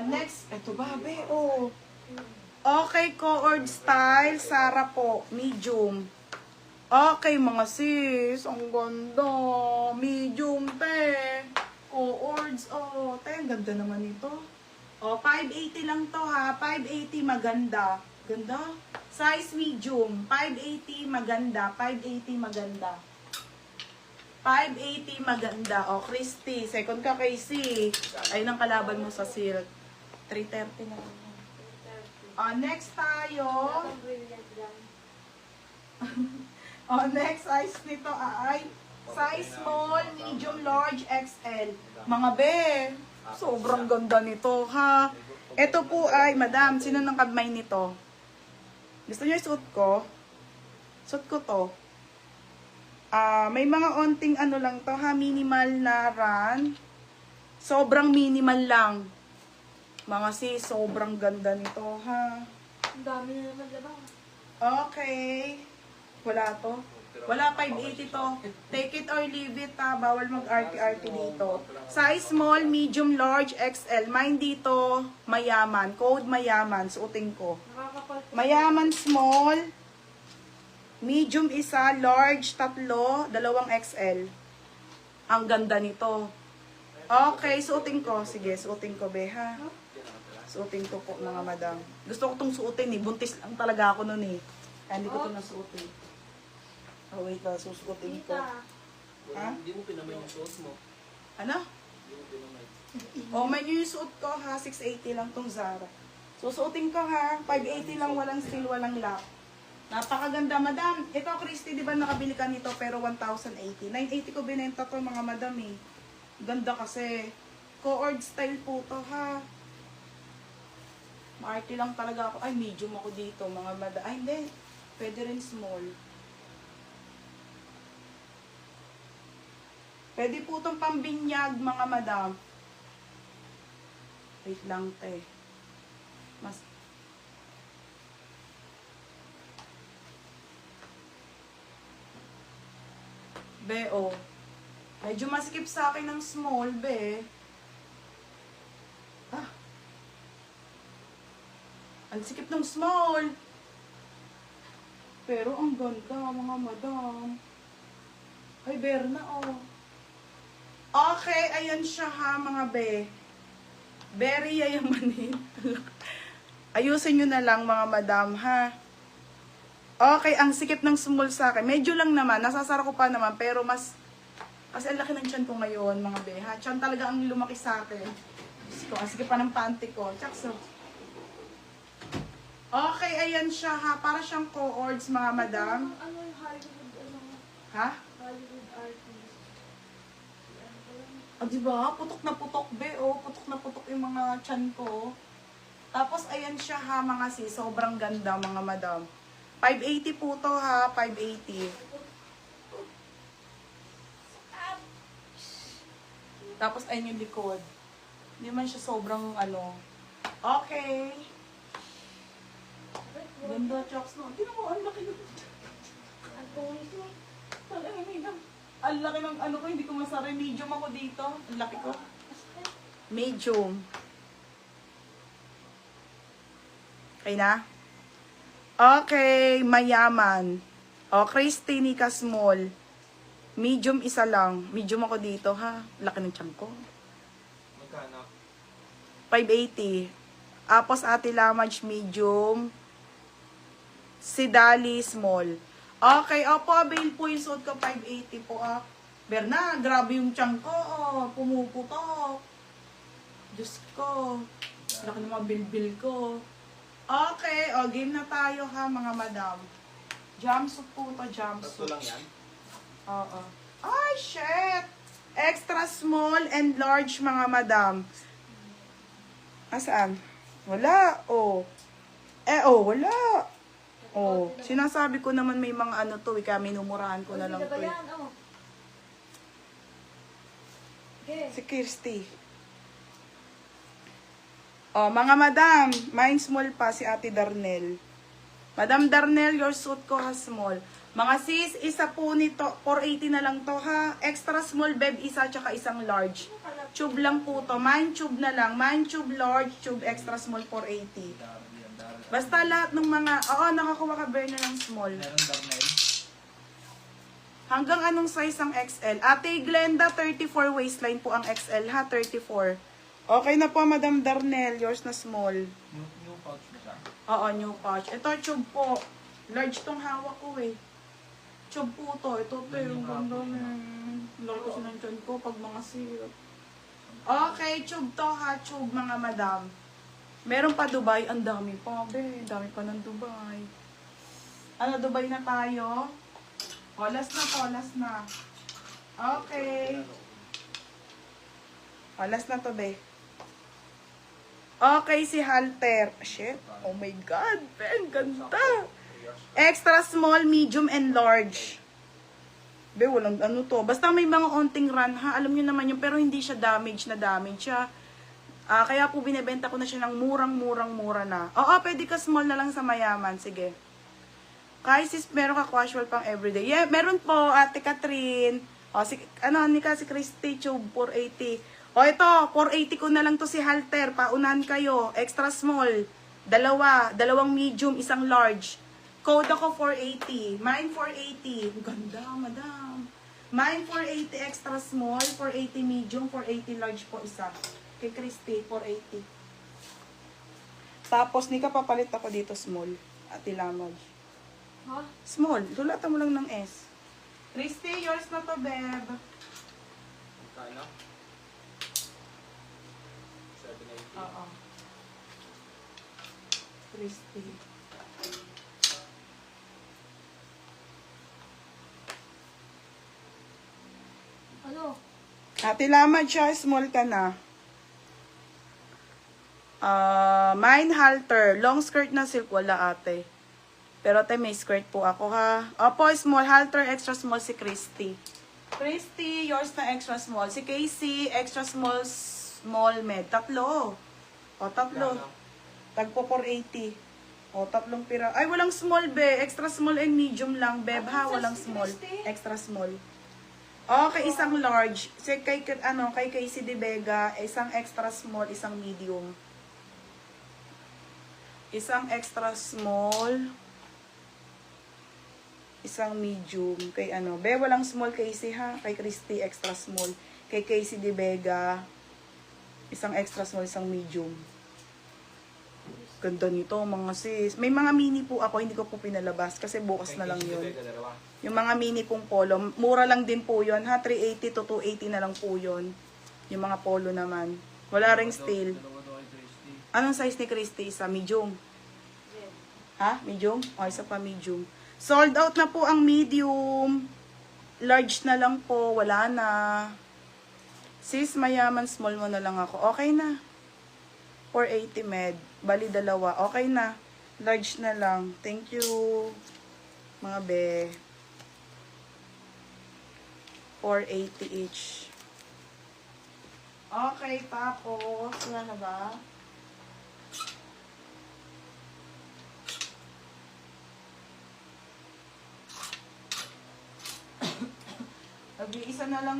Next, ito babe, oh. Okay, cord style, Sara po, medium. Okay, mga sis, ang ganda. Medium, te. Cords, oh. Te, ang ganda naman ito. Oh, 580 lang to ha. 580, maganda. Ganda. Size medium. 580, maganda. 580, maganda. 580, maganda. Oh, Christy. Second ka, Casey. Ayun ang kalaban mo sa silk. 330 na lang. Next tayo. Next size nito ay size small, medium, large, XL. Mga be, sobrang ganda nito ha. Ito po ay, madam, sino nang kamay nito? Gusto niyo isuot ko? Suot ko to. May mga onting ano lang to ha, minimal na run. Sobrang minimal lang. Mga sis, sobrang ganda nito ha. Ang dami na naman diba? Okay. Wala to. Wala 580 to. Take it or leave it ha. Bawal mag-RT-RT dito. Size small, medium, large, XL. Mine dito, mayaman. Code mayaman. Suotin ko. Mayaman small. Medium isa, large tatlo, dalawang XL. Ang ganda nito. Okay, suotin ko. Sige, suotin ko be ha. Suotin ko po mga madam. Gusto ko itong suotin eh. Buntis lang talaga ako nun eh. Kaya hindi ko ito nasuotin. Oh wait lang, susuotin ko. Ha? Hindi mo pinamay yung suot mo. Ano? Hindi mo pinamay. Oh, may yung suot ko ha. 680 lang tong Zara. Susuotin ko ha. 580 lang, walang steel, walang lock. Napakaganda madam. Ito Christy, di ba nakabili ka nito pero 1,080. 980 ko binenta to mga madam eh. Ganda kasi. Cord style po to ha. Maarte lang talaga ako. Ay, medium ako dito, mga madam. Ay, hindi. Pwede rin small. Pwede po itong pambinyag, mga madam. Wait lang, te. Mas... Be, oh. Medyo maskip sa akin ng small, be. Ang sikip ng small. Pero ang ganda, mga madam. Ay, Berna, oh. Okay, ayan siya ha, mga be. Very yayamanin. Ayusin nyo na lang, mga madam, ha. Okay, ang sikip ng small sa akin. Medyo lang naman, nasasara ko pa naman, pero mas... Kasi ang laki ng tiyan ko ngayon, mga be, ha. Tiyan talaga ang lumaki sa akin. Ang sikip pa ng panty ko. Tsakso. Okay, ayan siya ha. Para siyang cords, mga madam. Ano yung Hollywood, ano? Ha? Hollywood artist. Diba? Putok na putok, be. Oh, putok na putok yung mga tiyan ko. Tapos, ayan siya ha, mga sis. Sobrang ganda, mga madam. 580 po to ha. 580. Tapos, ayan yung likod. Hindi man siya sobrang, ano. Okay. Ganda, Chocs, no? Tingnan mo, ang laki ng... Ang pungis mo. Ang laki ng ano ko, hindi ko masara. Medium ako dito. Ang laki ko. Medium. Okay na? Okay, mayaman. O, Christy Nika small. Medium isa lang. Medium ako dito, ha? Laki ng tiyan ko. Magkano? 580. Tapos Ate Lamage medium. Si Dali small. Okay, opo, avail po yung suot ko, 580 po, ah. Berna, grabe yung tiyan ko, oh. Pumuputok. Diyos ko. Laki ng mga bilbil ko. Okay, o, game na tayo ha, mga madam. Jumpsuit po ito, jumpsuit. Tatlo lang yan? Oo. Ay, shit! Extra small and large, mga madam. Asaan? Wala, oh. Wala. Oh, sinasabi ko naman may mga ano to, kaya minumurahan ko na lang to. Si Kirsty. Oh, mga madam, mine small pa si Ate Darnel. Madam Darnel, your suit ko ha small. Mga sis, isa po nito, 480 na lang to ha. Extra small beb isa, tsaka isang large. Tube lang po to. Mine tube na lang. Mine tube large, tube extra small 480. Basta lahat ng mga, oo, nakakuha ka Berna ng small. Meron Darnel. Hanggang anong size ang XL? Ate Glenda, 34 waistline po ang XL ha, 34. Okay na po, Madam Darnel. Yours na small. New pouch mo siya. Oo, new pouch. Ito, tube po. Large tong hawak ko eh. Tube po to. Ito, yung ganda laki kasi ng tiyan ko pag mga syrup. Okay, tube to ha. Tube, mga madam. Meron pa Dubai. Ang dami pa, be. Dami pa ng Dubai. Ano, Dubai na tayo? O, last na po, last na. Okay. O, last na to, be. Okay, si Halter. Shit. Oh my God. Ben, ganda. Extra small, medium, and large. Be, walang ano to. Basta may mga onting run, ha. Alam nyo naman yun, pero hindi siya damage na damage siya. Kaya po binibenta ko na siya ng murang-mura na. Oo, pwede ka small na lang sa mayaman. Sige. Kahit sis, meron ka casual pang everyday. Yeah, meron po, Ate Catherine. O, si Christy, tube, 480. O, ito, 480 ko na lang to si Halter. Paunahan kayo. Extra small. Dalawang medium, isang large. Code ako 480. Mine 480. Ganda, madam. Mine 480 extra small, 480 medium, 480 large po isa. Kay Christy, 480. Tapos, Nika, papalit ako dito small. Ate Lamag. Ha? Small. Dulatan mo lang ng S. Christy, yours na to, beb. Magkano? 780. Oo. Christy. Ano? Ate Lamad siya, small ka na. Mine halter. Long skirt na silk. Wala ate. Pero ate, may skirt po ako ha. Opo, small halter, extra small si Christy. Christy, yours na extra small. Si Casey, extra small, small med. Tatlo. O, tatlo. Tagpo 480. O, tatlong pira. Ay, walang small, be. Extra small and medium lang, beb, ha? Walang small. Extra small. Okay, isang large. Kay Casey De Vega, isang extra small, isang medium. Isang extra small, isang medium. Kay be, walang small Casey, ha? Kay Christy, extra small. Kay Casey De Vega, isang extra small, isang medium. Ganda nito, mga sis. May mga mini po ako, hindi ko po pinalabas kasi bukas na lang yun. Yung mga mini pong polo, mura lang din po yun, ha? 380 to 280 na lang po yun. Yung mga polo naman. Wala ring steel. Anong size ni Christy? Isa, medium. Ha? Medium? O, isa pa medium. Sold out na po ang medium. Large na lang po, wala na. Sis, mayaman, small mo na lang ako. Okay na. 480 med. Bali, dalawa. Okay na. Large na lang. Thank you, mga be. 480 each. Okay, tapos, wala na ba? Isa na lang.